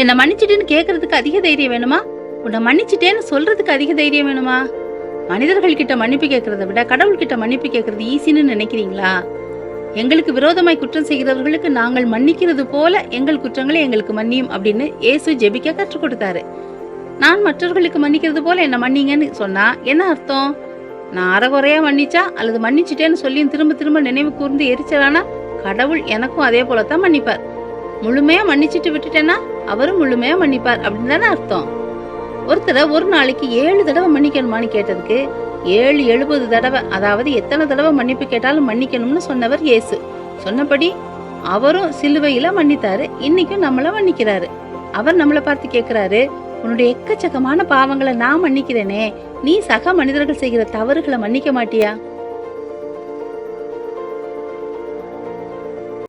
என்னை மன்னிச்சிட்டேன்னு கேட்கறதுக்கு அதிக தைரியம் வேணுமா? உன்னை மன்னிச்சிட்டேன்னு சொல்றதுக்கு அதிக தைரியம் வேணுமா? மனிதர்கள் கிட்ட மன்னிப்பு கேட்கறத விட கடவுள்கிட்ட மன்னிப்பு கேட்கறது ஈஸின்னு நினைக்கிறீங்களா? எங்களுக்கு விரோதமாய் குற்றம் செய்கிறவர்களுக்கு நாங்கள் மன்னிக்கிறது போல எங்கள் குற்றங்களை எங்களுக்கு மன்னியும் அப்படின்னு இயேசு ஜெபிக்க கற்றுக் கொடுத்தாரு. நான் மற்றவர்களுக்கு மன்னிக்கிறது போல என்ன மன்னிங்கன்னு சொன்னா என்ன அர்த்தம்? நான் அறகுறையா மன்னிச்சா அல்லது மன்னிச்சுட்டேன்னு சொல்லியும் திரும்ப திரும்ப நினைவு கூர்ந்து எரிச்சலானா கடவுள் எனக்கும் அதே போலத்தான் மன்னிப்பார். முழுமையா மன்னிச்சுட்டு விட்டுட்டேன்னா அவரும் முழுமையா மன்னிப்பார் அப்படின்னு தானே அர்த்தம். ஒருத்தரை ஒரு நாளைக்கு 7 தடவை மன்னிக்கணுமான்னு கேட்டதுக்கு 70 தடவை, அதாவது எத்தனை தடவை மன்னிப்பு கேட்டாலும் மன்னிக்கணும்னு சொன்னவர் இயேசு. சொன்னபடி அவரும் சிலுவையில மன்னித்தாரு. இன்னைக்கும் நம்மள மன்னிக்கிறாரு. அவர் நம்மளை பார்த்து கேட்கிறாரு, உன்னுடைய எக்கச்சக்கமான பாவங்களை நான் மன்னிக்கிறேனே, நீ சக மனிதர்கள் செய்கிற தவறுகளை மன்னிக்க மாட்டியா?